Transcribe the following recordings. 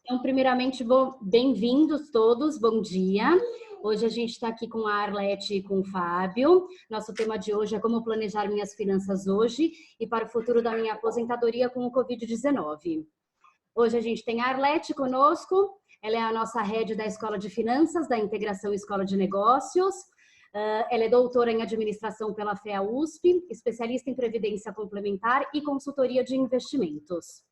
Então, primeiramente, bem-vindos todos, bom dia. Hoje a gente está aqui com a Arlete e com o Fábio. Nosso tema de hoje é como planejar minhas finanças hoje e para o futuro da minha aposentadoria com o Covid-19. Hoje a gente tem a Arlete conosco, ela é a nossa head da Escola de Finanças, da Integração Escola de Negócios. Ela é doutora em administração pela FEA-USP, especialista em previdência complementar e consultoria de investimentos.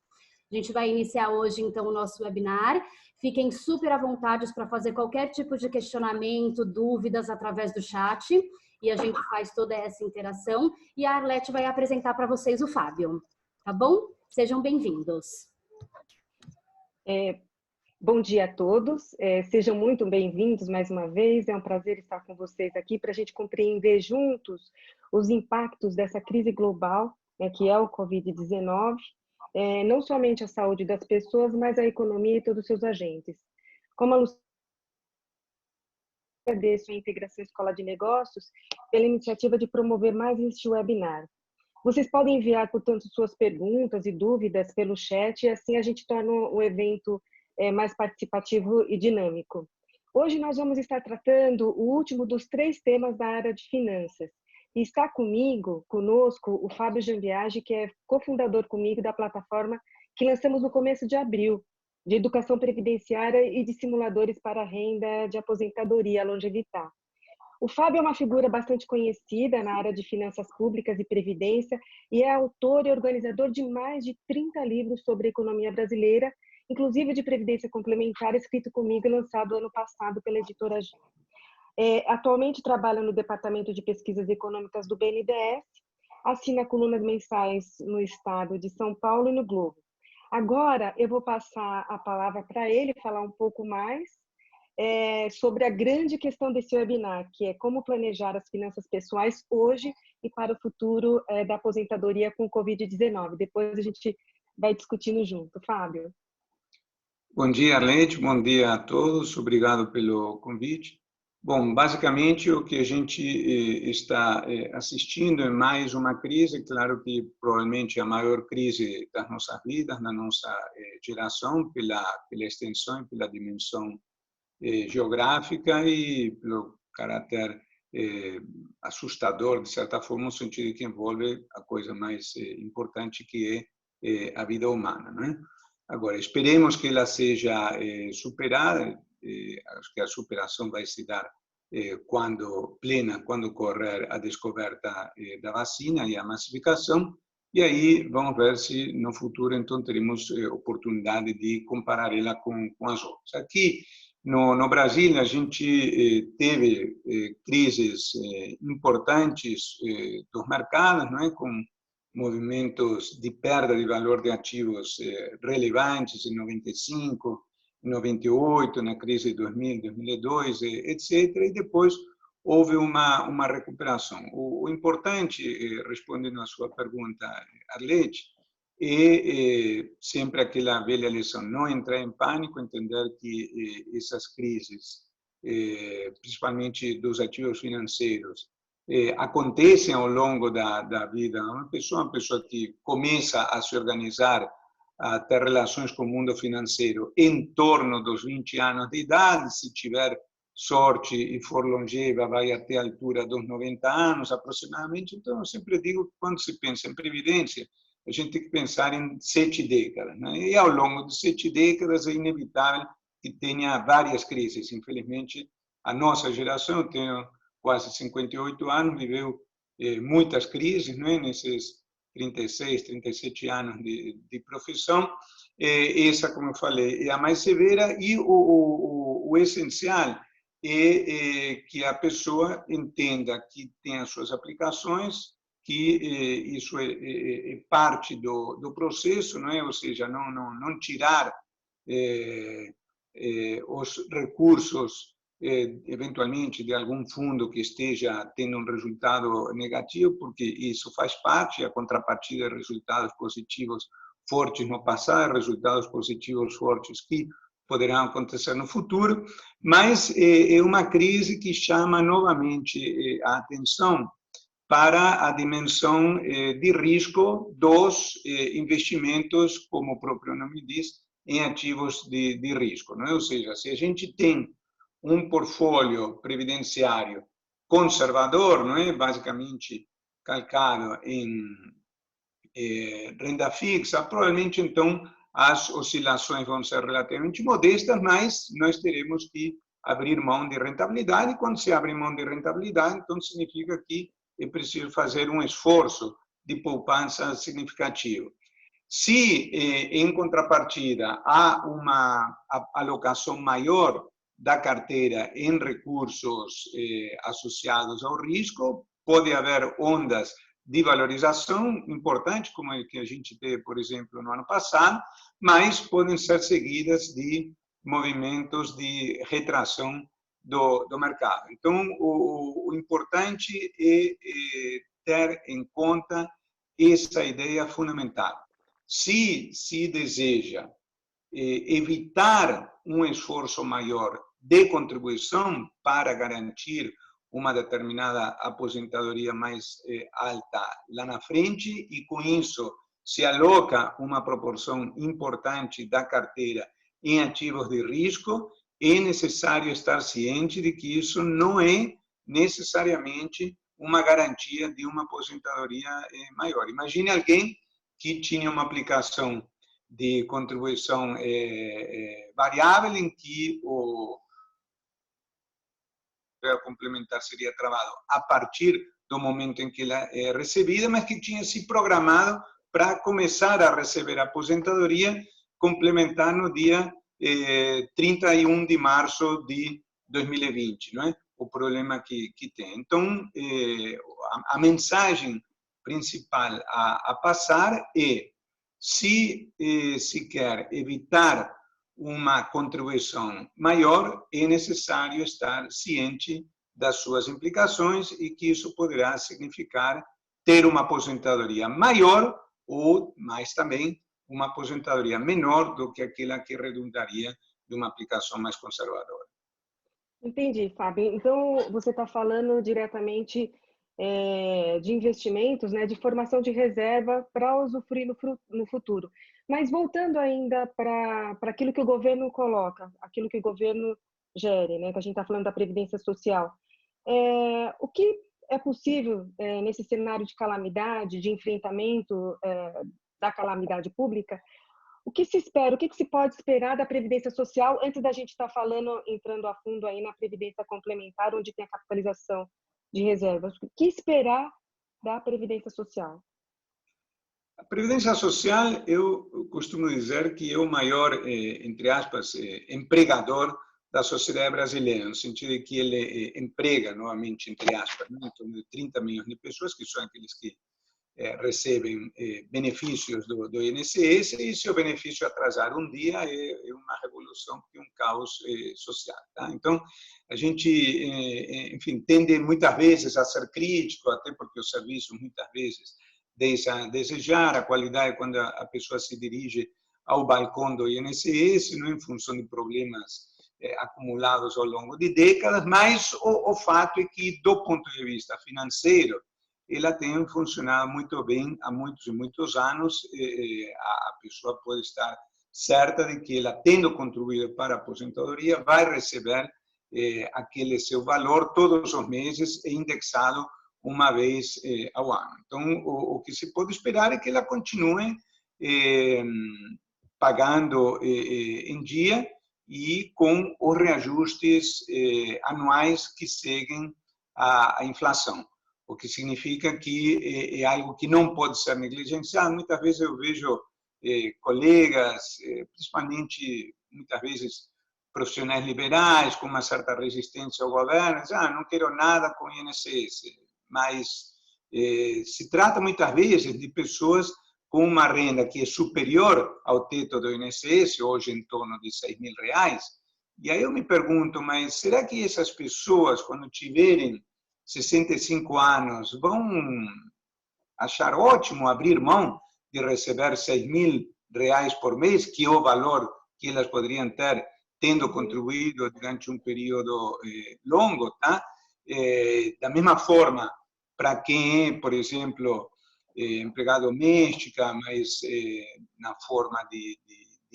A gente vai iniciar hoje, então, o nosso webinar. Fiquem super à vontade para fazer qualquer tipo de questionamento, dúvidas através do chat. E a gente faz toda essa interação. E a Arlete vai apresentar para vocês o Fábio. Tá bom? Sejam bem-vindos. Bom dia a todos. Sejam muito bem-vindos mais uma vez. É um prazer estar com vocês aqui para a gente compreender juntos os impactos dessa crise global, que é o Covid-19. Não somente a saúde das pessoas, mas a economia e todos os seus agentes. Como a Luciana, agradeço a Integração Escola de Negócios pela iniciativa de promover mais este webinar. Vocês podem enviar, portanto, suas perguntas e dúvidas pelo chat e assim a gente torna o evento mais participativo e dinâmico. Hoje nós vamos estar tratando o último dos 3 temas da área de finanças. E está conosco, o Fábio Jambiage, que é cofundador comigo da plataforma que lançamos no começo de abril, de educação previdenciária e de simuladores para renda de aposentadoria, onde ele está. O Fábio é uma figura bastante conhecida na área de finanças públicas e previdência e é autor e organizador de mais de 30 livros sobre a economia brasileira, inclusive de previdência complementar, escrito comigo e lançado ano passado pela editora G. Atualmente trabalha no Departamento de Pesquisas Econômicas do BNDES, assina colunas mensais no Estado de São Paulo e no Globo. Agora eu vou passar a palavra para ele falar um pouco mais sobre a grande questão desse webinar, que é como planejar as finanças pessoais hoje e para o futuro da aposentadoria com o Covid-19. Depois a gente vai discutindo junto. Fábio. Bom dia, Arlete. Bom dia a todos. Obrigado pelo convite. Bom, basicamente o que a gente está assistindo é mais uma crise, claro que provavelmente a maior crise das nossas vidas, da nossa geração, pela extensão, pela dimensão geográfica e pelo caráter assustador, de certa forma, no sentido que envolve a coisa mais importante que é a vida humana, né? Agora, esperemos que ela seja superada. Acho que a superação vai se dar quando ocorrer a descoberta da vacina e a massificação. E aí vamos ver se no futuro então teremos oportunidade de comparar ela com as outras. Aqui no Brasil a gente teve crises importantes dos mercados, não é? Com movimentos de perda de valor de ativos relevantes em 95, 98, na crise de 2000, 2002, etc. E depois houve uma recuperação. O importante, respondendo à sua pergunta, Arlete, é sempre aquela velha lição, não entrar em pânico, entender que essas crises, principalmente dos ativos financeiros, acontecem ao longo da vida. Uma pessoa que começa a se organizar, a ter relações com o mundo financeiro em torno dos 20 anos de idade, se tiver sorte e for longeva, vai até a altura dos 90 anos aproximadamente. Então, eu sempre digo que quando se pensa em previdência, a gente tem que pensar em 7 décadas, né? E ao longo de 7 décadas é inevitável que tenha várias crises. Infelizmente, a nossa geração, eu tenho quase 58 anos, viveu muitas crises, não é? Nesses 36, 37 anos de profissão. Essa, como eu falei, é a mais severa e o essencial é que a pessoa entenda que tem as suas aplicações, que isso é parte do processo, não é? Ou seja, não tirar os recursos eventualmente de algum fundo que esteja tendo um resultado negativo, porque isso faz parte, a contrapartida de resultados positivos fortes no passado, resultados positivos fortes que poderão acontecer no futuro, mas é uma crise que chama novamente a atenção para a dimensão de risco dos investimentos, como o próprio nome diz, em ativos de risco, não é? Ou seja, se a gente tem portfólio previdenciário conservador, não é? Basicamente calcado em renda fixa, provavelmente então as oscilações vão ser relativamente modestas, mas nós teremos que abrir mão de rentabilidade, e quando se abre mão de rentabilidade, então significa que é preciso fazer esforço de poupança significativo. Se, em contrapartida, há uma alocação maior da carteira em recursos associados ao risco, pode haver ondas de valorização importante, como a que a gente teve, por exemplo, no ano passado, mas podem ser seguidas de movimentos de retração do mercado. Então, o importante é ter em conta essa ideia fundamental. Se deseja evitar esforço maior de contribuição para garantir uma determinada aposentadoria mais alta lá na frente, e com isso se aloca uma proporção importante da carteira em ativos de risco, é necessário estar ciente de que isso não é necessariamente uma garantia de uma aposentadoria maior. Imagine alguém que tinha uma aplicação de contribuição variável em que o complementar seria travado a partir do momento em que ela é recebida, mas que tinha se programado para começar a receber a aposentadoria complementar no dia 31 de março de 2020, não é? O problema que tem. Então, a mensagem principal a passar é: se se quer evitar uma contribuição maior, é necessário estar ciente das suas implicações e que isso poderá significar ter uma aposentadoria maior ou, mais também, uma aposentadoria menor do que aquela que redundaria de uma aplicação mais conservadora. Entendi, Fábio. Então, você está falando diretamente de investimentos, né, de formação de reserva para usufruir no futuro. Mas voltando ainda para aquilo que o governo coloca, aquilo que o governo gere, né, que a gente está falando da Previdência Social. O que é possível nesse cenário de calamidade, de enfrentamento da calamidade pública? O que se espera, o que se pode esperar da Previdência Social antes da gente estar falando, entrando a fundo aí na Previdência Complementar, onde tem a capitalização de reservas? O que esperar da Previdência Social? A Previdência Social, eu costumo dizer que é o maior, entre aspas, empregador da sociedade brasileira, no sentido de que ele emprega, novamente, entre aspas, em torno de 30 milhões de pessoas, que são aqueles que recebem benefícios do INSS, e se o benefício atrasar um dia é uma revolução, é um caos social. Tá? Então, a gente, enfim, tende muitas vezes a ser crítico, até porque o serviço muitas vezes deixa a desejar, a qualidade quando a pessoa se dirige ao balcão do INSS, não em função de problemas acumulados ao longo de décadas, mas o fato é que, do ponto de vista financeiro, ela tem funcionado muito bem há muitos e muitos anos. A pessoa pode estar certa de que ela, tendo contribuído para a aposentadoria, vai receber aquele seu valor todos os meses, indexado uma vez ao ano. Então, o que se pode esperar é que ela continue pagando em dia e com os reajustes anuais que seguem a inflação, o que significa que é algo que não pode ser negligenciado. Muitas vezes eu vejo colegas, principalmente, muitas vezes, profissionais liberais, com uma certa resistência ao governo, dizem: não quero nada com o INSS. Mas se trata, muitas vezes, de pessoas com uma renda que é superior ao teto do INSS, hoje em torno de R$6.000. E aí eu me pergunto, mas será que essas pessoas, quando tiverem 65 anos, vão achar ótimo abrir mão de receber R$6.000 por mês, que é o valor que elas poderiam ter tendo contribuído durante um período longo, tá? Da mesma forma, para quem é, por exemplo, empregado doméstica, mas na forma de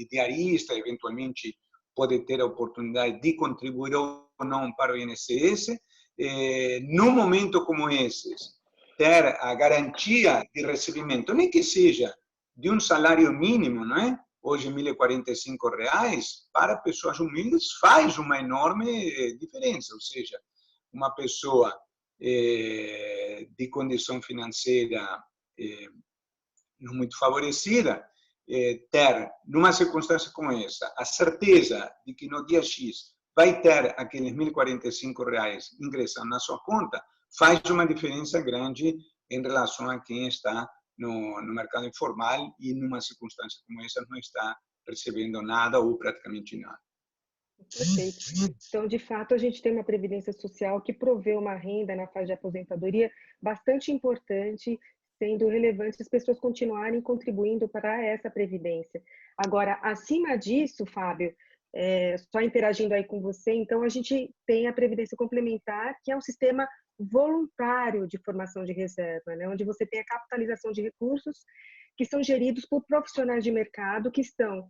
diarista, eventualmente pode ter a oportunidade de contribuir ou não para o INSS. Num momento como esse, ter a garantia de recebimento, nem que seja de um salário mínimo, não é? Hoje, R$ 1.045, para pessoas humildes, faz uma enorme diferença. Ou seja, uma pessoa de condição financeira não muito favorecida, ter, numa circunstância como essa, a certeza de que no dia X vai ter aqueles R$ 1.045 ingressando na sua conta, faz uma diferença grande em relação a quem está no mercado informal e, numa circunstância como essa, não está recebendo nada ou praticamente nada. Perfeito. Então, de fato, a gente tem uma previdência social que provê uma renda na fase de aposentadoria bastante importante, sendo relevante as pessoas continuarem contribuindo para essa previdência. Agora, acima disso, Fábio, só interagindo aí com você, então a gente tem a previdência complementar, que é um sistema voluntário de formação de reserva, né? Onde você tem a capitalização de recursos que são geridos por profissionais de mercado que estão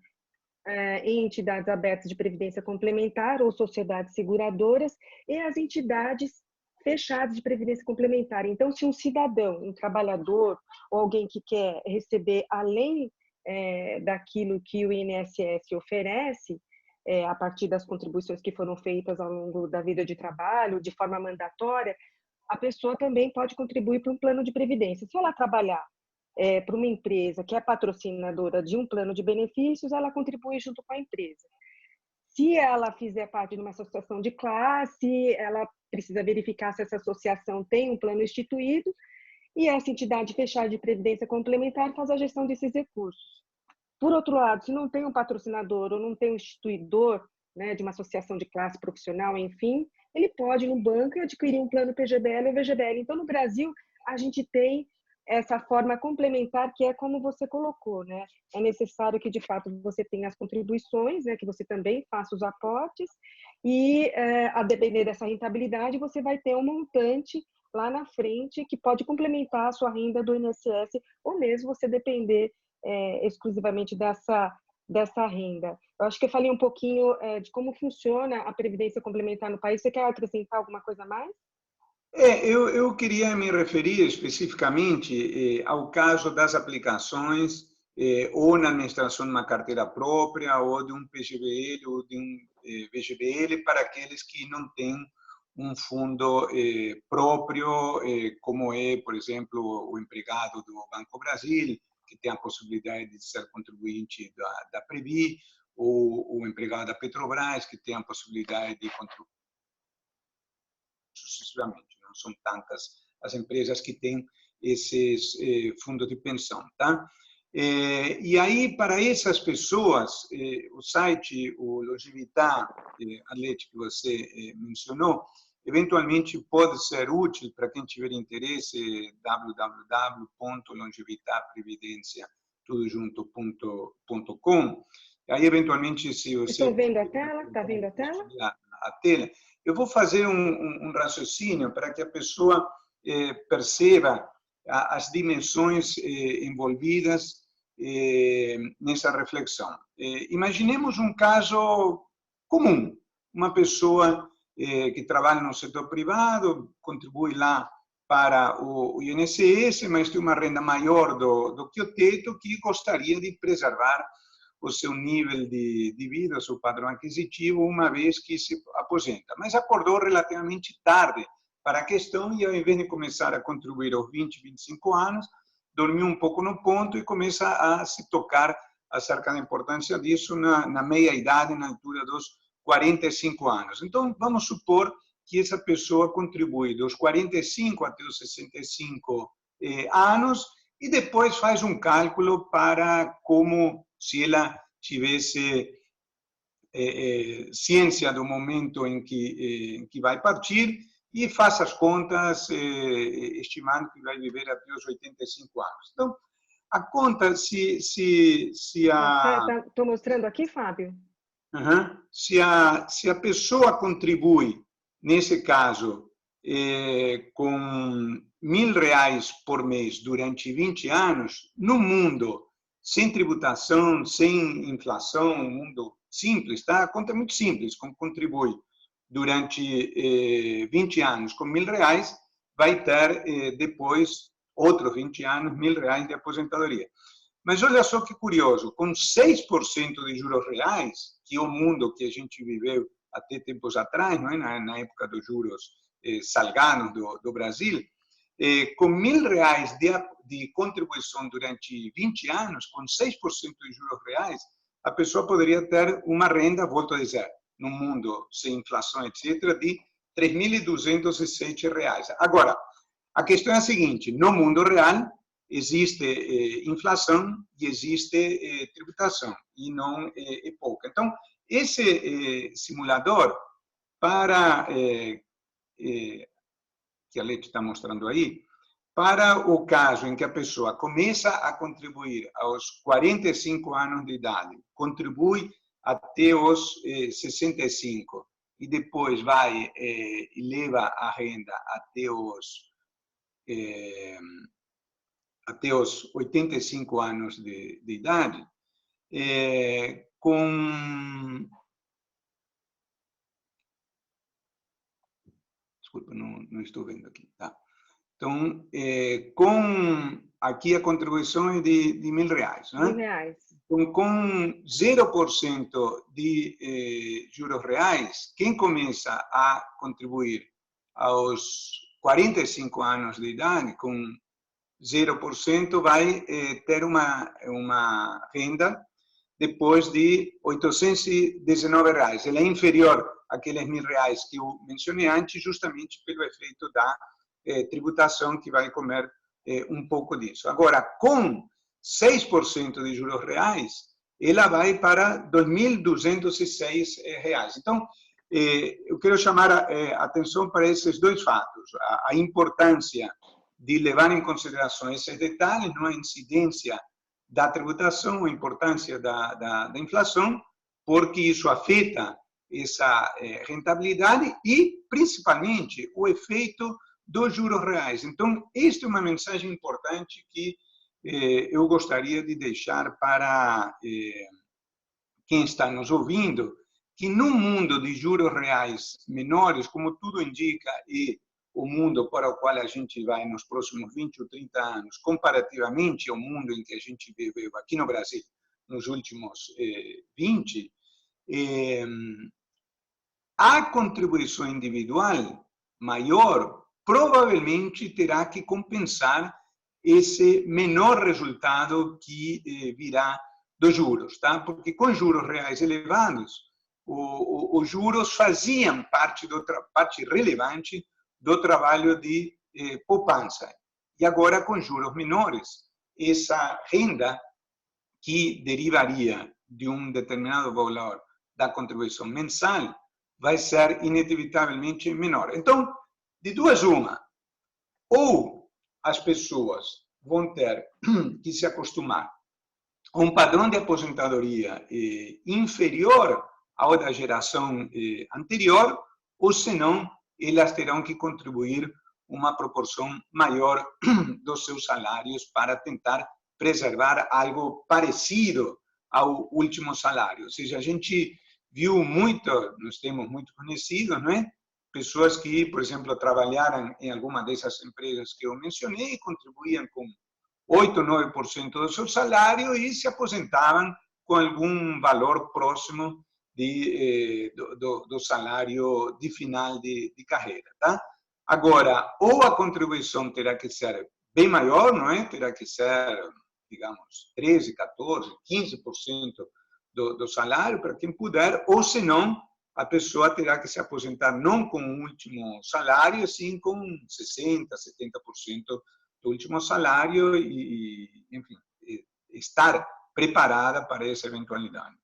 em entidades abertas de previdência complementar ou sociedades seguradoras e as entidades fechadas de previdência complementar. Então, se um cidadão, um trabalhador ou alguém que quer receber além daquilo que o INSS oferece, a partir das contribuições que foram feitas ao longo da vida de trabalho, de forma mandatória, a pessoa também pode contribuir para um plano de previdência. Se ela trabalhar para uma empresa que é patrocinadora de um plano de benefícios, ela contribui junto com a empresa. Se ela fizer parte de uma associação de classe, ela precisa verificar se essa associação tem um plano instituído e essa entidade fechada de previdência complementar faz a gestão desses recursos. Por outro lado, se não tem um patrocinador ou não tem um instituidor, né, de uma associação de classe profissional, enfim, ele pode ir no banco e adquirir um plano PGBL ou VGBL. Então, no Brasil, a gente tem essa forma complementar, que é como você colocou, né? É necessário que, de fato, você tenha as contribuições, né? Que você também faça os aportes e, a depender dessa rentabilidade, você vai ter um montante lá na frente que pode complementar a sua renda do INSS ou mesmo você depender exclusivamente dessa renda. Eu acho que eu falei um pouquinho de como funciona a previdência complementar no país. Você quer acrescentar alguma coisa a mais? Eu queria me referir especificamente ao caso das aplicações ou na administração de uma carteira própria ou de um PGBL ou de um VGBL para aqueles que não têm um fundo próprio, como é, por exemplo, o empregado do Banco Brasil, que tem a possibilidade de ser contribuinte da Previ, ou o empregado da Petrobras, que tem a possibilidade de contribuir sucessivamente. Não são tantas as empresas que têm esses fundos de pensão, tá? E aí, para essas pessoas, o site, o Longevità, Arlete, que você mencionou, eventualmente pode ser útil para quem tiver interesse, www.longevitaprevidencia.com. Aí, eventualmente, se você... Estou vendo a tela? Está vendo a tela? A tela. Eu vou fazer um raciocínio para que a pessoa perceba as dimensões envolvidas nessa reflexão. Imaginemos um caso comum, uma pessoa que trabalha no setor privado, contribui lá para o INSS, mas tem uma renda maior do que o teto, que gostaria de preservar o seu nível de vida, o seu padrão aquisitivo, uma vez que se aposenta. Mas acordou relativamente tarde para a questão e, ao invés de começar a contribuir aos 20, 25 anos, dormiu um pouco no ponto e começa a se tocar acerca da importância disso na meia-idade, na altura dos 45 anos. Então, vamos supor que essa pessoa contribui dos 45 até os 65 anos e depois faz um cálculo para como se ela tivesse ciência do momento em que vai partir e faz as contas estimando que vai viver até os 85 anos. Então, a conta, se a... Estou mostrando aqui, Fábio? Se a pessoa contribui, nesse caso, com R$ 1.000 por mês durante 20 anos, no mundo, sem tributação, sem inflação, um mundo simples, tá? A conta é muito simples, como contribui durante 20 anos com R$1.000, vai ter depois outros 20 anos R$1.000 de aposentadoria. Mas olha só que curioso, com 6% de juros reais, que é o mundo que a gente viveu até tempos atrás, não é? na época dos juros salgados do Brasil, com R$1.000 de contribuição durante 20 anos, com 6% de juros reais, a pessoa poderia ter uma renda, volto a dizer, no mundo sem inflação, etc., de R$3.207. Agora, a questão é a seguinte, no mundo real existe inflação e existe tributação, e não é pouca. Então, esse simulador, para que a Leti está mostrando aí, para o caso em que a pessoa começa a contribuir aos 45 anos de idade, contribui até os 65 e depois vai e leva a renda até os 85 anos de idade, com... Desculpa, não estou vendo aqui. Tá. Então, com aqui a contribuição é de R$1.000, né? R$1.000. Então, com 0% de juros reais, quem começa a contribuir aos 45 anos de idade, com 0%, vai ter uma renda depois de R$819. Ela é inferior àqueles R$1.000 que eu mencionei antes, justamente pelo efeito da tributação que vai comer um pouco disso. Agora, com 6% de juros reais, ela vai para R$2.206. Então, eu quero chamar a atenção para esses dois fatos. A importância de levar em consideração esses detalhes, a incidência da tributação, a importância da inflação, porque isso afeta essa rentabilidade e, principalmente, o efeito dos juros reais. Então, esta é uma mensagem importante que eu gostaria de deixar para quem está nos ouvindo, que no mundo de juros reais menores, como tudo indica, e o mundo para o qual a gente vai nos próximos 20 ou 30 anos, comparativamente ao mundo em que a gente viveu aqui no Brasil nos últimos 20, a contribuição individual maior provavelmente terá que compensar esse menor resultado que virá dos juros, tá? Porque com juros reais elevados, os juros faziam parte relevante do trabalho de poupança. E agora, com juros menores, essa renda que derivaria de um determinado valor da contribuição mensal vai ser inevitavelmente menor. Então, de duas uma, ou as pessoas vão ter que se acostumar a um padrão de aposentadoria inferior ao da geração anterior, ou senão elas terão que contribuir uma proporção maior dos seus salários para tentar preservar algo parecido ao último salário. Ou seja, a gente viu muito, nós temos muito conhecidos, não é? Pessoas que, por exemplo, trabalharam em alguma dessas empresas que eu mencionei, contribuíam com 8, 9% do seu salário e se aposentavam com algum valor próximo do salário de final de carreira, tá? Agora, ou a contribuição terá que ser bem maior, não é? Terá que ser, digamos, 13, 14, 15% do salário para quem puder, ou senão a pessoa terá que se aposentar não com o último salário, sim com 60%, 70% do último salário e, enfim, estar preparada para essa eventualidade.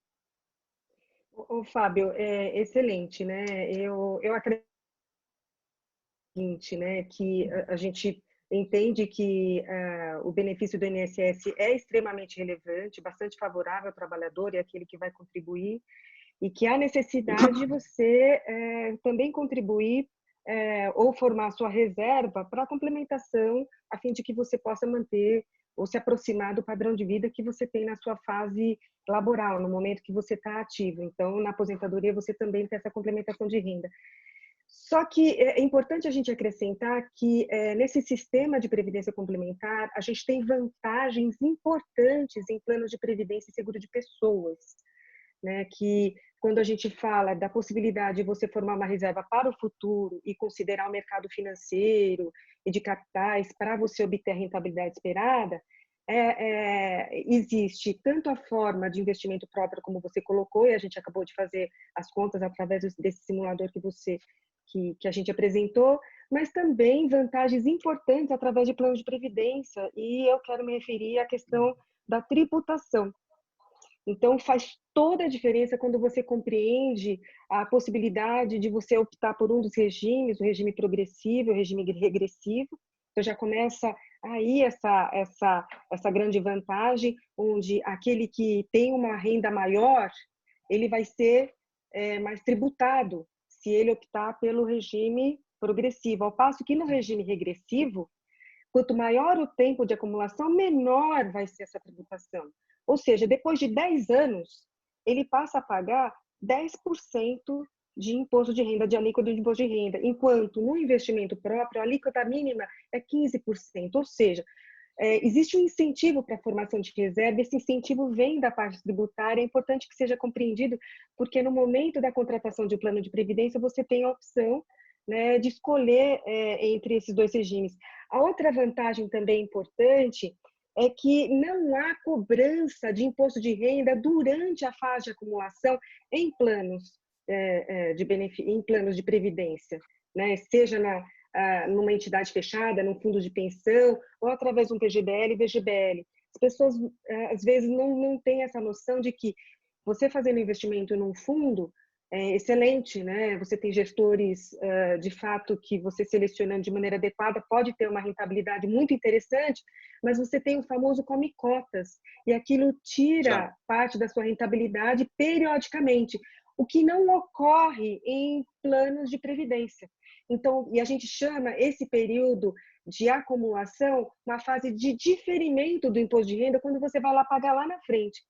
Ô, Fábio, é excelente, né? Eu acredito, né, que a gente entende que o benefício do INSS é extremamente relevante, bastante favorável ao trabalhador e àquele que vai contribuir, e que há necessidade de você também contribuir ou formar a sua reserva para a complementação, a fim de que você possa manter ou se aproximar do padrão de vida que você tem na sua fase laboral, no momento que você está ativo. Então, na aposentadoria, você também tem essa complementação de renda. Só que é importante a gente acrescentar que nesse sistema de previdência complementar, a gente tem vantagens importantes em planos de previdência e seguro de pessoas, né? Que quando a gente fala da possibilidade de você formar uma reserva para o futuro e considerar o mercado financeiro e de capitais para você obter a rentabilidade esperada, existe tanto a forma de investimento próprio, como você colocou, e a gente acabou de fazer as contas através desse simulador que a gente apresentou, mas também vantagens importantes através de planos de previdência, e eu quero me referir à questão da tributação. Então, faz toda a diferença quando você compreende a possibilidade de você optar por um dos regimes, o regime progressivo, o regime regressivo. Então, já começa aí essa grande vantagem, onde aquele que tem uma renda maior, ele vai ser mais tributado, se ele optar pelo regime progressivo. Ao passo que no regime regressivo, quanto maior o tempo de acumulação, menor vai ser essa tributação. Ou seja, depois de 10 anos, ele passa a pagar 10% de imposto de renda, de alíquota de imposto de renda, enquanto no investimento próprio, a alíquota mínima é 15%. Ou seja, existe um incentivo para a formação de reserva, esse incentivo vem da parte tributária, é importante que seja compreendido, porque no momento da contratação de um plano de previdência, você tem a opção, né, de escolher entre esses dois regimes. A outra vantagem também importante é que não há cobrança de imposto de renda durante a fase de acumulação em planos em planos de previdência, né? Seja numa entidade fechada, num fundo de pensão, ou através de um PGBL e VGBL. As pessoas, às vezes, não têm essa noção de que você fazendo investimento num fundo é excelente, né? Você tem gestores, de fato, que você selecionando de maneira adequada pode ter uma rentabilidade muito interessante, mas você tem o famoso come-cotas, e aquilo tira parte da sua rentabilidade periodicamente, o que não ocorre em planos de previdência. Então, e a gente chama esse período de acumulação uma fase de diferimento do imposto de renda, quando você vai lá pagar lá na frente.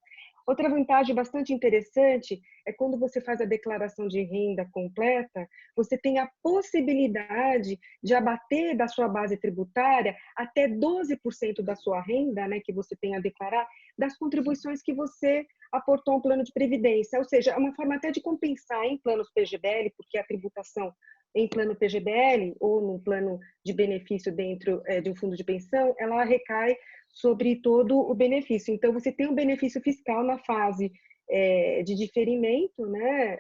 Outra vantagem bastante interessante é quando você faz a declaração de renda completa, você tem a possibilidade de abater da sua base tributária até 12% da sua renda, né, que você tem a declarar, das contribuições que você aportou a um plano de previdência. Ou seja, é uma forma até de compensar em planos PGBL, porque a tributação em plano PGBL ou num plano de benefício dentro de um fundo de pensão, ela recai sobre todo o benefício. Então, você tem um benefício fiscal na fase de diferimento, né,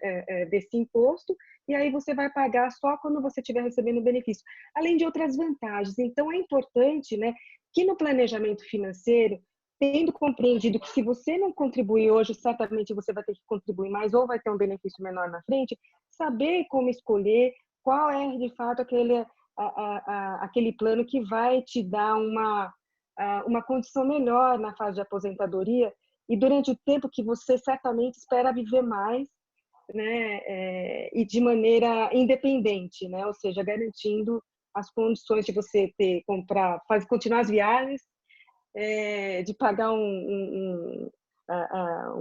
desse imposto, e aí você vai pagar só quando você estiver recebendo o benefício, além de outras vantagens. Então, é importante, né, que no planejamento financeiro, tendo compreendido que se você não contribuir hoje, certamente você vai ter que contribuir mais ou vai ter um benefício menor na frente, saber como escolher qual é, de fato, aquele plano que vai te dar uma condição melhor na fase de aposentadoria e durante o tempo que você certamente espera viver mais, né, e de maneira independente, né, ou seja, garantindo as condições de você continuar as viagens, de pagar um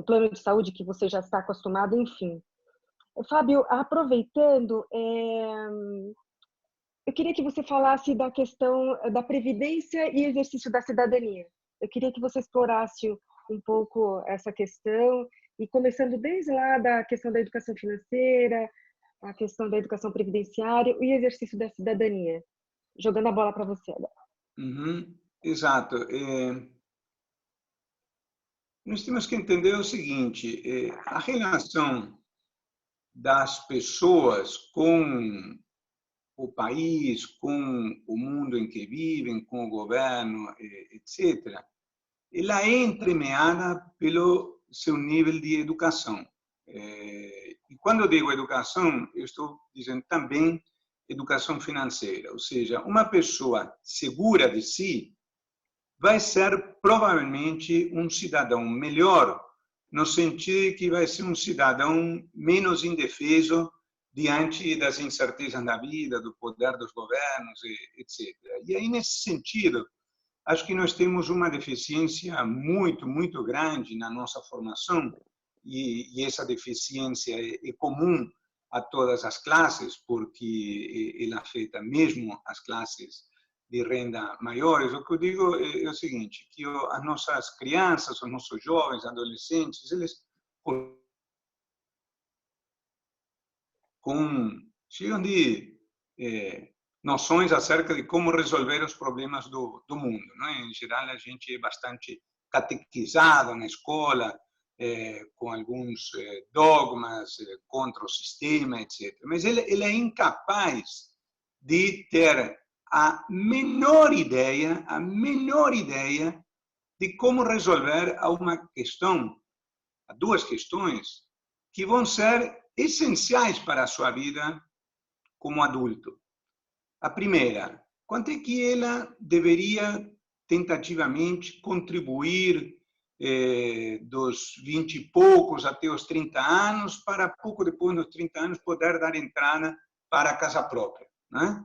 plano de saúde que você já está acostumado, enfim. Fábio, aproveitando, eu queria que você falasse da questão da previdência e exercício da cidadania. Eu queria que você explorasse um pouco essa questão, e começando desde lá da questão da educação financeira, a questão da educação previdenciária e exercício da cidadania. Jogando a bola para você agora. Uhum, exato. Nós temos que entender o seguinte, a relação das pessoas com o país, com o mundo em que vivem, com o governo, etc., ela é entremeada pelo seu nível de educação. E quando eu digo educação, eu estou dizendo também educação financeira, ou seja, uma pessoa segura de si vai ser provavelmente um cidadão melhor, no sentido de que vai ser um cidadão menos indefeso diante das incertezas da vida, do poder dos governos, etc. E aí, nesse sentido, acho que nós temos uma deficiência muito grande na nossa formação, e essa deficiência é comum a todas as classes, porque ela afeta mesmo as classes de renda maiores. O que eu digo é o seguinte, que as nossas crianças, os nossos jovens, adolescentes, eles cheios de noções acerca de como resolver os problemas do mundo, não é? Em geral, a gente é bastante catequizado na escola, com alguns dogmas contra o sistema, etc. Mas ele é incapaz de ter a menor ideia de como resolver uma questão, duas questões, que vão ser essenciais para a sua vida como adulto. A primeira, quanto é que ela deveria tentativamente contribuir dos 20 e poucos até os 30 anos, para pouco depois dos 30 anos poder dar entrada para a casa própria, né?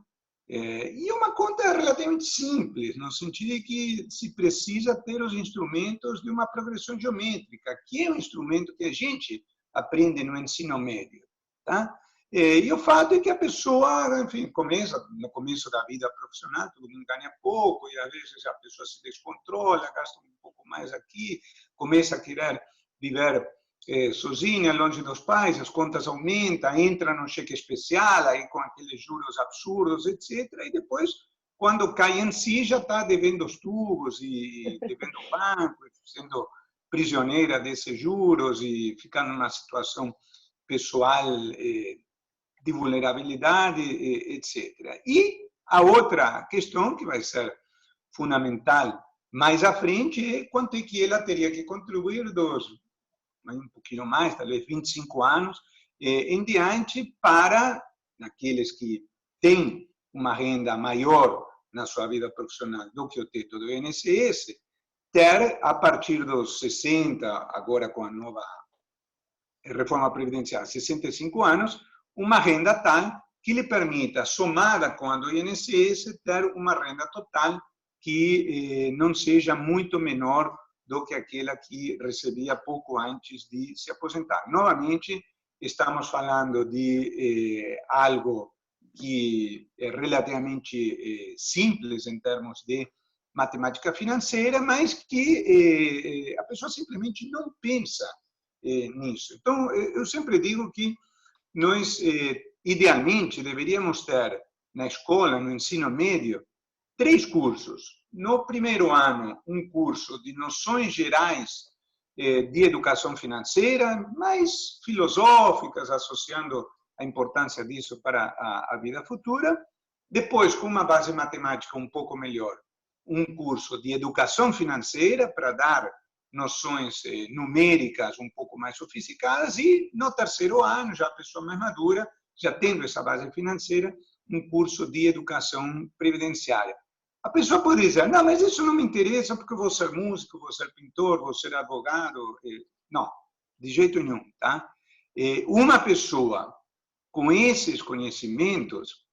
E uma conta relativamente simples, no sentido de que se precisa ter os instrumentos de uma progressão geométrica, que é um instrumento que a gente aprende no ensino médio, tá? E o fato é que a pessoa, enfim, no começo da vida profissional, todo mundo ganha pouco, e às vezes a pessoa se descontrola, gasta um pouco mais aqui, começa a querer viver sozinha, longe dos pais, as contas aumentam, entra no cheque especial, aí com aqueles juros absurdos, etc. E depois, quando cai em si, já está devendo os tubos e devendo o banco, sendo prisioneira desses juros e ficando numa situação pessoal de vulnerabilidade, etc. E a outra questão, que vai ser fundamental mais à frente, é quanto é que ela teria que contribuir um pouquinho mais, talvez 25 anos, em diante, para aqueles que têm uma renda maior na sua vida profissional do que o teto do INSS, ter, a partir dos 60, agora com a nova reforma previdenciária, 65 anos, uma renda tal que lhe permita, somada com a do INSS, ter uma renda total que não seja muito menor do que aquela que recebia pouco antes de se aposentar. Novamente, estamos falando de algo que é relativamente simples em termos de matemática financeira, mas que a pessoa simplesmente não pensa nisso. Então, eu sempre digo que nós, idealmente, deveríamos ter na escola, no ensino médio, 3 cursos. No primeiro ano, um curso de noções gerais de educação financeira, mais filosóficas, associando a importância disso para a vida futura. Depois, com uma base matemática um pouco melhor, um curso de educação financeira para dar noções numéricas um pouco mais sofisticadas. E no terceiro ano, já a pessoa mais madura, já tendo essa base financeira, um curso de educação previdenciária. A pessoa pode dizer, não, mas isso não me interessa porque eu vou ser músico, vou ser pintor, vou ser advogado. Não, de jeito nenhum, tá? Uma pessoa com esses conhecimentos,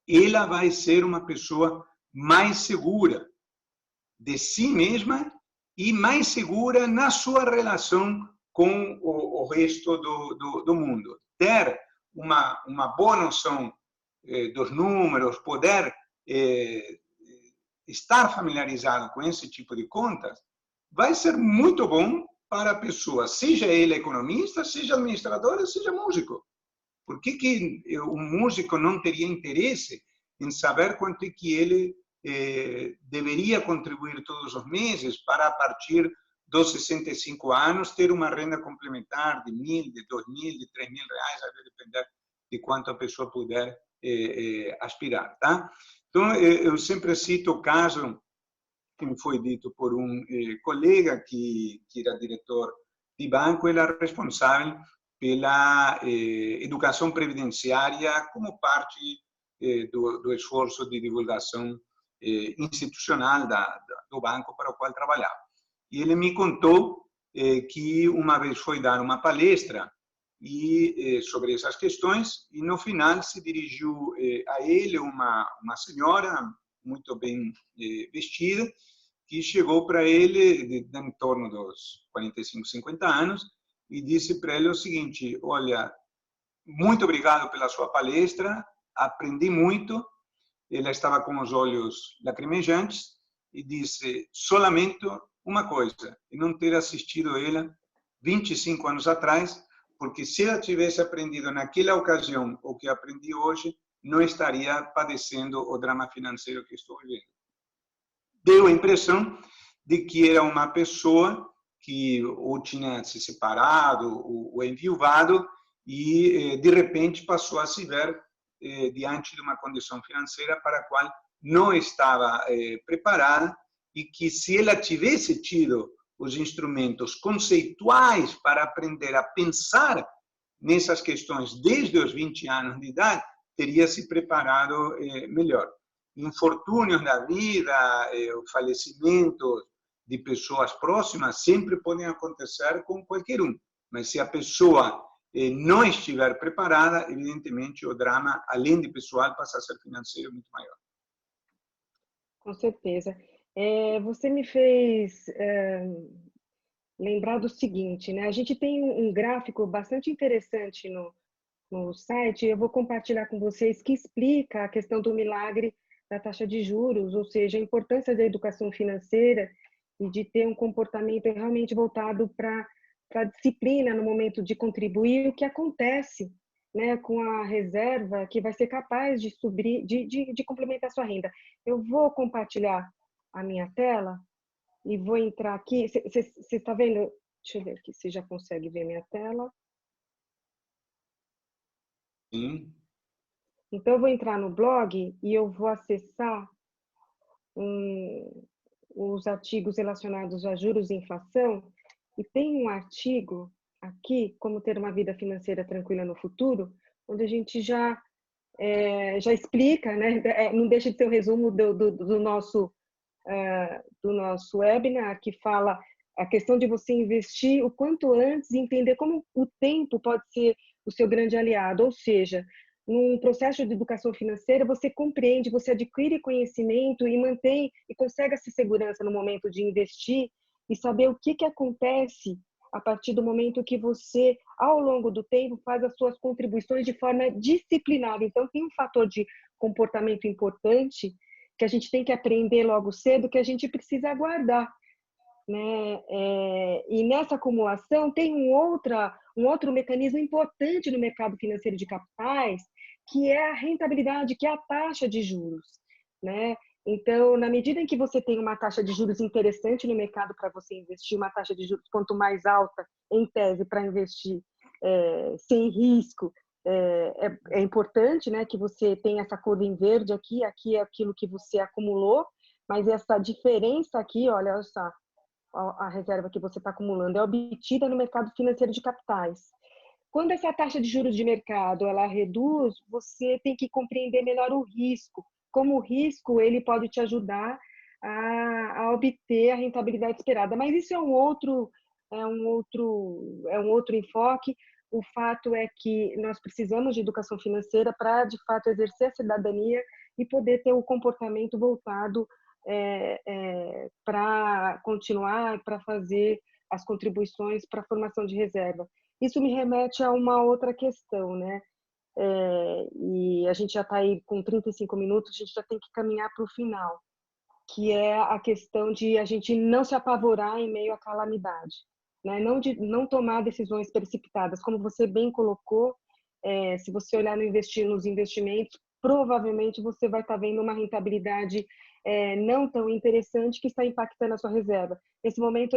ela vai ser uma pessoa mais segura de si mesma e mais segura na sua relação com o resto do mundo. Ter uma boa noção dos números, poder estar familiarizado com esse tipo de contas, vai ser muito bom para a pessoa, seja ele economista, seja administrador, seja músico. Por que um músico não teria interesse em saber quanto é que ele deveria contribuir todos os meses para, a partir dos 65 anos, ter uma renda complementar de 1.000, de 2.000, de 3.000 reais, vai depender de quanto a pessoa puder aspirar, tá? Então, eu sempre cito o caso que me foi dito por um colega que era diretor de banco, ele era responsável pela educação previdenciária como parte do esforço de divulgação institucional do banco para o qual trabalhava. E ele me contou que uma vez foi dar uma palestra sobre essas questões, e no final se dirigiu a ele uma senhora muito bem vestida que chegou para ele em torno dos 45, 50 anos e disse para ele o seguinte: olha, muito obrigado pela sua palestra, aprendi muito. Ele estava com os olhos lacrimejantes e disse: só lamento uma coisa, e não ter assistido ela 25 anos atrás, porque se ela tivesse aprendido naquela ocasião o que aprendi hoje, não estaria padecendo o drama financeiro que estou vivendo. Deu a impressão de que era uma pessoa que ou tinha se separado ou enviuvado e, de repente, passou a se ver diante de uma condição financeira para a qual não estava preparada e que, se ela tivesse tido os instrumentos conceituais para aprender a pensar nessas questões desde os 20 anos de idade, teria se preparado melhor. Infortúnios da vida, falecimentos de pessoas próximas sempre podem acontecer com qualquer um, mas se a pessoa não estiver preparada, evidentemente o drama, além de pessoal, passa a ser financeiro muito maior. Com certeza. Você me fez lembrar do seguinte, né? A gente tem um gráfico bastante interessante no site, eu vou compartilhar com vocês, que explica a questão do milagre da taxa de juros, ou seja, a importância da educação financeira e de ter um comportamento realmente voltado para a disciplina no momento de contribuir, o que acontece, né, com a reserva que vai ser capaz de subir, de complementar a sua renda. Eu vou compartilhar a minha tela e vou entrar aqui. Você está vendo? Deixa eu ver aqui se já consegue ver minha tela. Sim. Então, eu vou entrar no blog e eu vou acessar os artigos relacionados a juros e inflação. E tem um artigo aqui, Como Ter uma Vida Financeira Tranquila no Futuro, onde a gente já explica, né? Não deixa de ser um resumo do nosso webinar, que fala a questão de você investir o quanto antes e entender como o tempo pode ser o seu grande aliado, ou seja, num processo de educação financeira, você compreende, você adquire conhecimento e mantém e consegue essa segurança no momento de investir e saber o que acontece a partir do momento que você, ao longo do tempo, faz as suas contribuições de forma disciplinada. Então, tem um fator de comportamento importante que a gente tem que aprender logo cedo, que a gente precisa aguardar, né? E nessa acumulação tem um outro mecanismo importante no mercado financeiro de capitais, que é a rentabilidade, que é a taxa de juros, né? Então, na medida em que você tem uma taxa de juros interessante no mercado para você investir, uma taxa de juros quanto mais alta, em tese, para investir sem risco, é importante, né, que você tenha essa curva em verde aqui é aquilo que você acumulou, mas essa diferença aqui, olha só, a reserva que você está acumulando é obtida no mercado financeiro de capitais. Quando essa taxa de juros de mercado ela reduz, você tem que compreender melhor o risco. Como o risco ele pode te ajudar a obter a rentabilidade esperada. Mas isso é um outro enfoque. O fato é que nós precisamos de educação financeira para, de fato, exercer a cidadania e poder ter o comportamento voltado para continuar, para fazer as contribuições para a formação de reserva. Isso me remete a uma outra questão, né? E a gente já está aí com 35 minutos, a gente já tem que caminhar para o final, que é a questão de a gente não se apavorar em meio à calamidade, né? Não tomar decisões precipitadas. Como você bem colocou, se você olhar nos investimentos, provavelmente você vai estar vendo uma rentabilidade não tão interessante que está impactando a sua reserva. Nesse momento,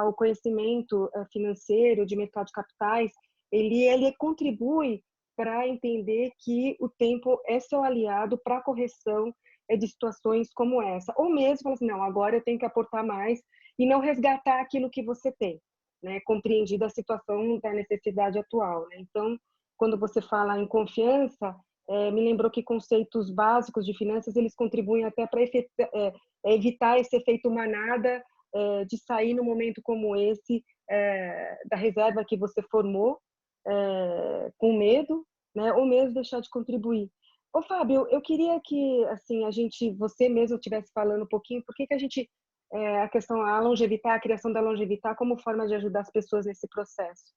o conhecimento financeiro de mercado de capitais, ele contribui para entender que o tempo é seu aliado para a correção de situações como essa. Ou mesmo, falar assim, não, agora eu tenho que aportar mais e não resgatar aquilo que você tem, né? Compreendido a situação da necessidade atual, né? Então, quando você fala em confiança, me lembrou que conceitos básicos de finanças, eles contribuem até para evitar esse efeito manada de sair num momento como esse da reserva que você formou com medo, né? Ou mesmo deixar de contribuir. Ô, Fábio, eu queria que assim você mesmo estivesse falando um pouquinho por que a gente a questão, a longevitar, a criação da longevitar como forma de ajudar as pessoas nesse processo.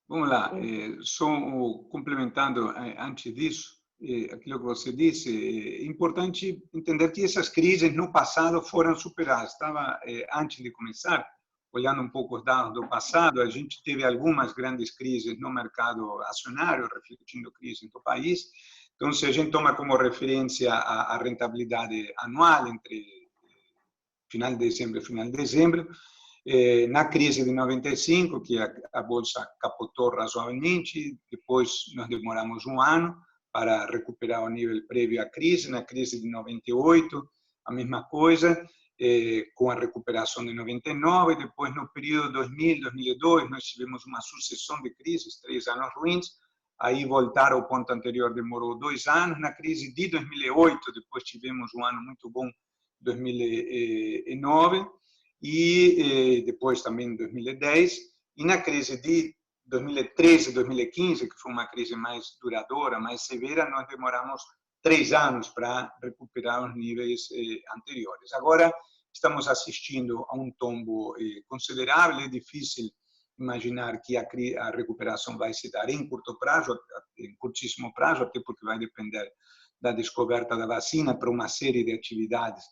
Vamos lá, só complementando antes disso, aquilo que você disse, é importante entender que essas crises no passado foram superadas. Estava, antes de começar, olhando um pouco os dados do passado, a gente teve algumas grandes crises no mercado acionário, refletindo crises do país. Então, se a gente toma como referência a rentabilidade anual entre final de dezembro e final de dezembro, na crise de 95, que a bolsa capotou razoavelmente, depois nós demoramos um ano para recuperar o nível prévio à crise. Na crise de 98, a mesma coisa, com a recuperação de 99. Depois, no período 2000, 2002, nós tivemos uma sucessão de crises, 3 anos ruins. Aí voltar ao ponto anterior demorou 2 anos. Na crise de 2008, depois tivemos um ano muito bom, 2009. E depois também em 2010, e na crise de 2013, 2015, que foi uma crise mais duradoura, mais severa, nós demoramos 3 anos para recuperar os níveis anteriores. Agora estamos assistindo a um tombo considerável. É difícil imaginar que a recuperação vai se dar em curto prazo, em curtíssimo prazo, até porque vai depender da descoberta da vacina para uma série de atividades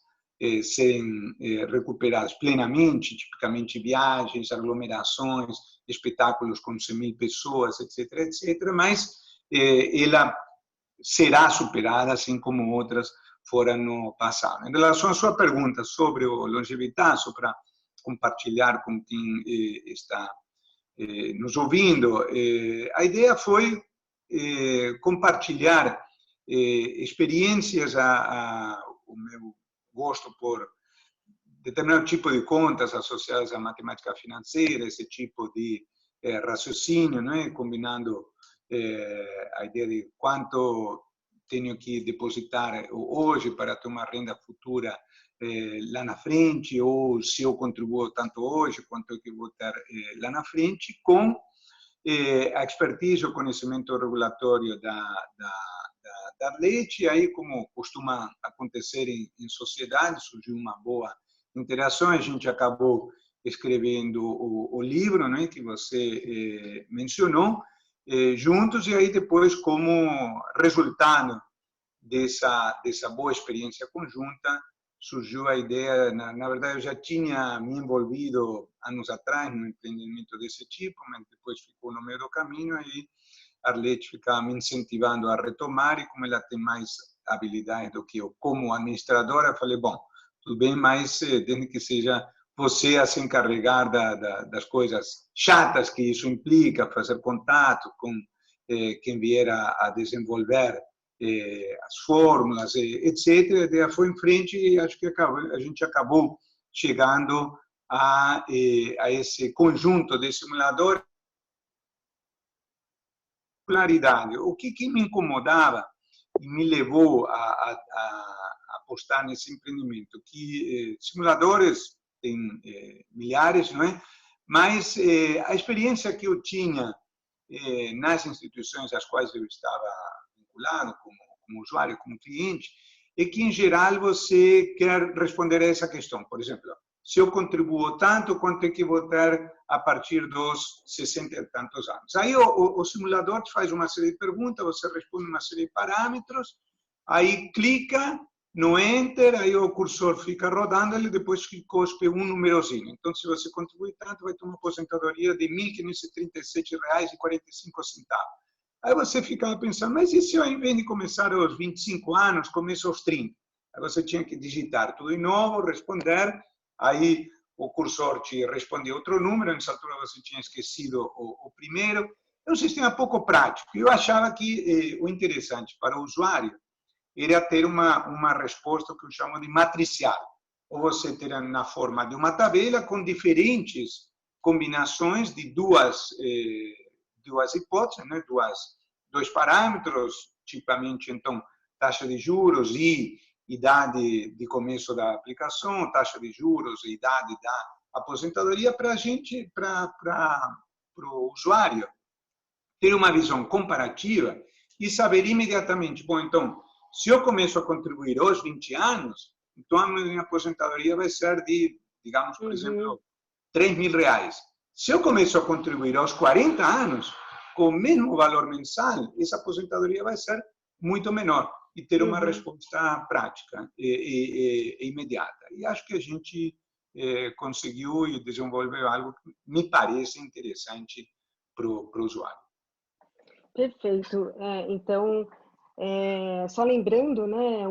serem recuperadas plenamente, tipicamente viagens, aglomerações, espetáculos com 100.000 pessoas, etc., etc., mas ela será superada, assim como outras foram no passado. Em relação à sua pergunta sobre o longevidade, só para compartilhar com quem está nos ouvindo, a ideia foi compartilhar experiências, o meu gosto por determinado tipo de contas associadas à matemática financeira, esse tipo de raciocínio, né? Combinando a ideia de quanto tenho que depositar hoje para ter uma renda futura lá na frente, ou se eu contribuo tanto hoje, quanto eu vou ter lá na frente, com a expertise, o conhecimento regulatório da Arlete. Aí, como costuma acontecer em sociedade, surgiu uma boa interação. A gente acabou escrevendo o livro, né, que você mencionou, juntos, e aí depois, como resultado dessa boa experiência conjunta, surgiu a ideia. Na verdade, eu já tinha me envolvido anos atrás no empreendimento desse tipo, mas depois ficou no meio do caminho, e a Arlete ficava me incentivando a retomar, e como ela tem mais habilidades do que eu como administradora, eu falei, bom, tudo bem, mas desde que seja você a se encarregar das coisas chatas que isso implica, fazer contato com quem vier a desenvolver as fórmulas, etc. A ideia foi em frente, e acho que a gente acabou chegando a esse conjunto de simuladores. O que me incomodava e me levou a apostar nesse empreendimento, que simuladores tem milhares, não é? Mas a experiência que eu tinha nas instituições às quais eu estava vinculado, como usuário, como cliente, é que, em geral, você quer responder a essa questão. Por exemplo, se eu contribuo tanto, quanto é que vou ter a partir dos 60 e tantos anos? Aí o simulador te faz uma série de perguntas, você responde uma série de parâmetros, aí clica no Enter, aí o cursor fica rodando, ele depois cospe um numerozinho. Então, se você contribui tanto, vai ter uma aposentadoria de R$ 1.537,45. Aí você ficava pensando, mas e se eu, em vez de começar aos 25 anos, começo aos 30? Aí você tinha que digitar tudo de novo, responder, aí o cursor te respondia outro número, nessa altura você tinha esquecido o primeiro. É um sistema pouco prático. Eu achava que o interessante para o usuário era ter uma resposta que eu chamo de matricial. Ou você ter na forma de uma tabela com diferentes combinações de duas hipóteses, né? Dois parâmetros, tipicamente, então, taxa de juros e idade de começo da aplicação, taxa de juros e idade da aposentadoria, para a gente, para o usuário, ter uma visão comparativa e saber imediatamente, bom, então, se eu começo a contribuir aos 20 anos, então a minha aposentadoria vai ser de, digamos, por exemplo, R$3.000. Se eu começo a contribuir aos 40 anos, com o mesmo valor mensal, essa aposentadoria vai ser muito menor e ter uma resposta prática e imediata. E acho que a gente conseguiu e desenvolveu algo que me parece interessante para o usuário. Perfeito. Então, só lembrando, né,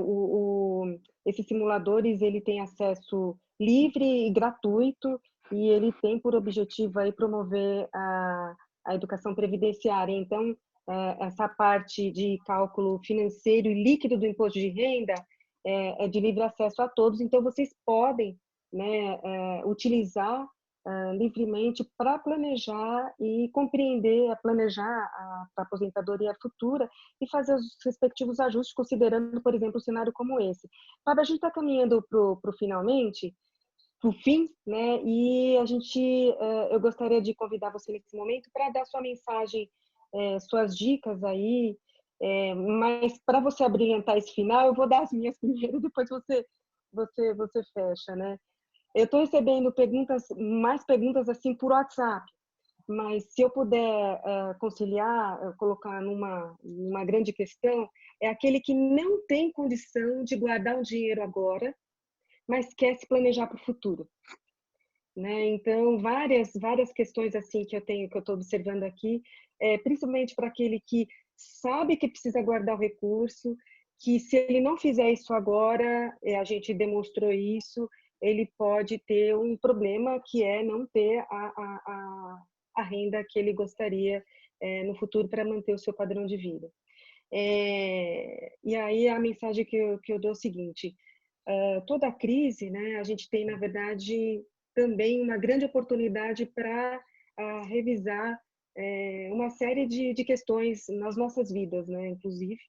esses simuladores ele tem acesso livre e gratuito e ele tem por objetivo aí promover a educação previdenciária. Então, essa parte de cálculo financeiro e líquido do imposto de renda é de livre acesso a todos. Então, vocês podem, né, utilizar livremente para planejar e compreender, planejar a aposentadoria futura e fazer os respectivos ajustes, considerando, por exemplo, um cenário como esse. Fábio, a gente está caminhando para o finalmente, para o fim, né? E eu gostaria de convidar você nesse momento para dar sua mensagem, suas dicas aí, mas para você abrilhantar esse final, eu vou dar as minhas primeiro, depois você fecha, né? Eu estou recebendo mais perguntas assim por WhatsApp, mas se eu puder conciliar, colocar numa grande questão, é aquele que não tem condição de guardar o dinheiro agora, mas quer se planejar para o futuro, né? Então, várias questões assim que eu estou observando aqui, principalmente para aquele que sabe que precisa guardar o recurso, que se ele não fizer isso agora, a gente demonstrou isso, ele pode ter um problema que é não ter a renda que ele gostaria no futuro para manter o seu padrão de vida. E aí a mensagem que eu dou é o seguinte: toda a crise, né, a gente tem, na verdade, também uma grande oportunidade para revisar uma série de questões nas nossas vidas, né, inclusive,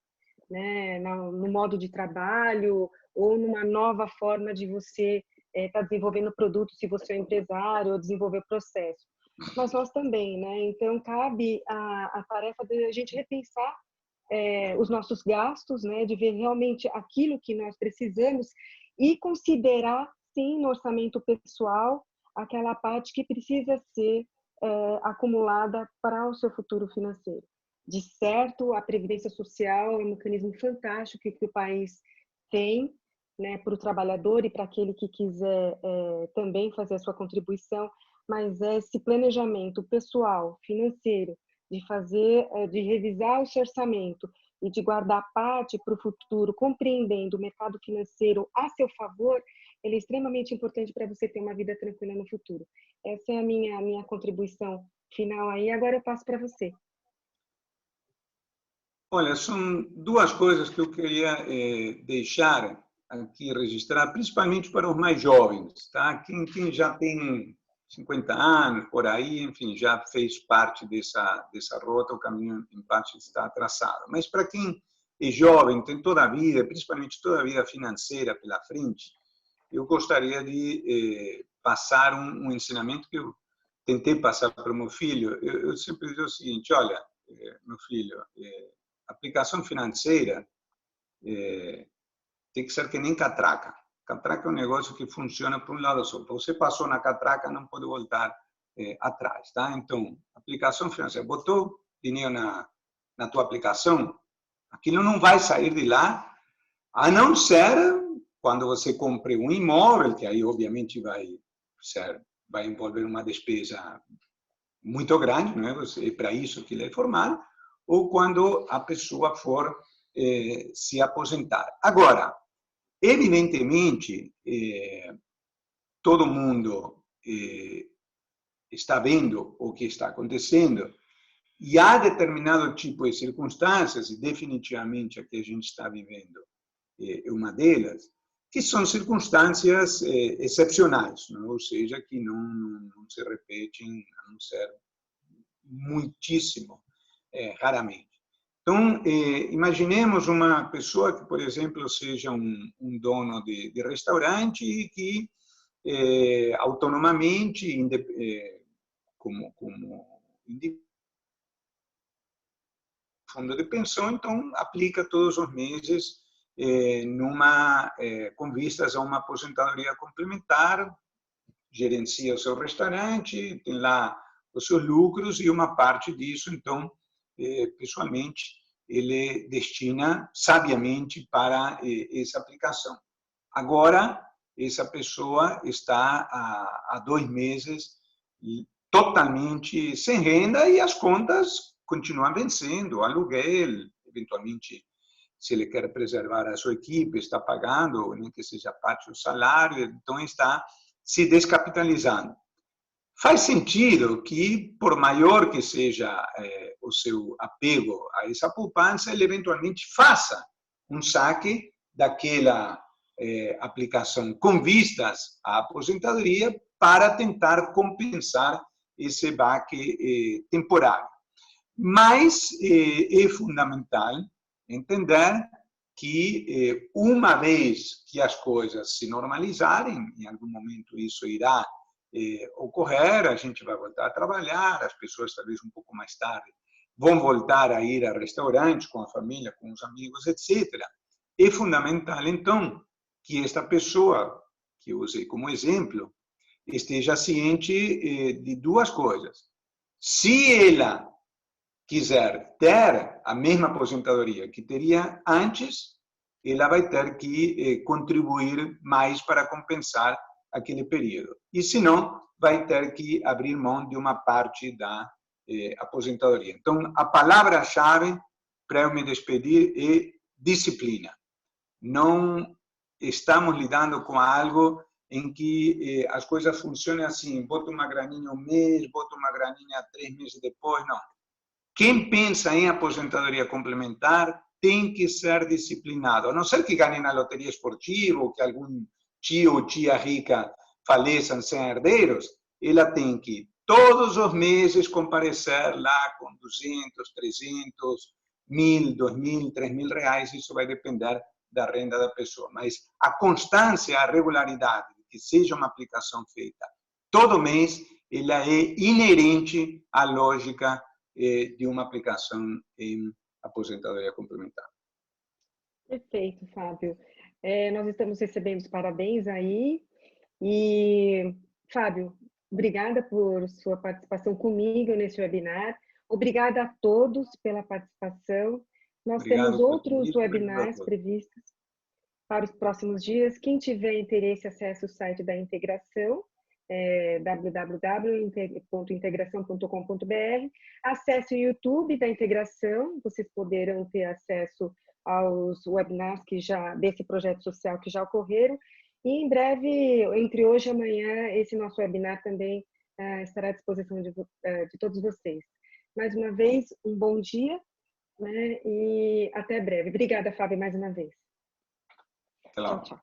né, no modo de trabalho ou numa nova forma de você estar desenvolvendo produto, se você é empresário, ou desenvolver processo. Mas nós também, né? Então, cabe a tarefa de a gente repensar os nossos gastos, né, de ver realmente aquilo que nós precisamos e considerar, sim, no orçamento pessoal, aquela parte que precisa ser acumulada para o seu futuro financeiro. De certo, a Previdência Social é um mecanismo fantástico que o país tem, né, para o trabalhador e para aquele que quiser também fazer a sua contribuição, mas esse planejamento pessoal, financeiro, de revisar o seu orçamento e de guardar parte para o futuro, compreendendo o mercado financeiro a seu favor, ele é extremamente importante para você ter uma vida tranquila no futuro. Essa é a minha contribuição final aí. Agora eu passo para você. Olha, são duas coisas que eu queria deixar aqui registrar, principalmente para os mais jovens, tá? Quem já tem 50 anos, por aí, enfim, já fez parte dessa rota, o caminho, em parte, está traçado. Mas para quem é jovem, tem toda a vida, principalmente toda a vida financeira pela frente, eu gostaria de passar um ensinamento que eu tentei passar para o meu filho. Eu sempre digo o seguinte: olha, meu filho, aplicação financeira tem que ser que nem catraca. Catraca é um negócio que funciona para um lado só. Você passou na catraca, não pode voltar atrás, tá? Então, aplicação financeira. Botou dinheiro na tua aplicação, aquilo não vai sair de lá, a não ser quando você compre um imóvel, que aí, obviamente, vai envolver uma despesa muito grande, não é? É para isso que ele é formado, ou quando a pessoa for se aposentar. Agora, evidentemente, todo mundo está vendo o que está acontecendo e há determinado tipo de circunstâncias, e definitivamente a que a gente está vivendo é uma delas, que são circunstâncias excepcionais, não? Ou seja, que não se repetem, a não ser muitíssimo raramente. Então, imaginemos uma pessoa que, por exemplo, seja um dono de restaurante e que, autonomamente, como fundo de pensão, então aplica todos os meses com vistas a uma aposentadoria complementar, gerencia o seu restaurante, tem lá os seus lucros e uma parte disso, então, pessoalmente, ele destina sabiamente para essa aplicação. Agora, essa pessoa está há 2 meses totalmente sem renda e as contas continuam vencendo, o aluguel, eventualmente, se ele quer preservar a sua equipe, está pagando, nem que seja parte do salário, então está se descapitalizando. Faz sentido que, por maior que seja o seu apego a essa poupança, ele eventualmente faça um saque daquela aplicação com vistas à aposentadoria para tentar compensar esse baque temporário. Mas é fundamental entender que, uma vez que as coisas se normalizarem, em algum momento isso irá ocorrer, a gente vai voltar a trabalhar, as pessoas talvez um pouco mais tarde vão voltar a ir a restaurantes com a família, com os amigos, etc. É fundamental, então, que esta pessoa, que eu usei como exemplo, esteja ciente de 2 coisas. Se ela quiser ter a mesma aposentadoria que teria antes, ela vai ter que contribuir mais para compensar aquele período. E, se não, vai ter que abrir mão de uma parte da aposentadoria. Então, a palavra-chave para eu me despedir é disciplina. Não estamos lidando com algo em que as coisas funcionem assim, bota uma graninha 1 mês, bota uma graninha 3 meses depois, não. Quem pensa em aposentadoria complementar tem que ser disciplinado, a não ser que ganhe na loteria esportiva ou que algum tio ou tia rica faleçam sem herdeiros, ela tem que todos os meses comparecer lá com 200, 300, 1.000, 2.000, 3.000 reais, isso vai depender da renda da pessoa. Mas a constância, a regularidade, que seja uma aplicação feita todo mês, ela é inerente à lógica de uma aplicação em aposentadoria complementar. Perfeito, Fábio. Nós estamos recebendo os parabéns aí. E, Fábio, obrigada por sua participação comigo nesse webinar. Obrigada a todos pela participação. Nós temos outros webinars previstos para os próximos dias. Quem tiver interesse, acesse o site da Integração, www.integração.com.br. Acesse o YouTube da Integração, vocês poderão ter acesso aos webinars desse projeto social que já ocorreram. E em breve, entre hoje e amanhã, esse nosso webinar também estará à disposição de todos vocês. Mais uma vez, um bom dia, né? E até breve. Obrigada, Fábio, mais uma vez. Até lá. Tchau, tchau.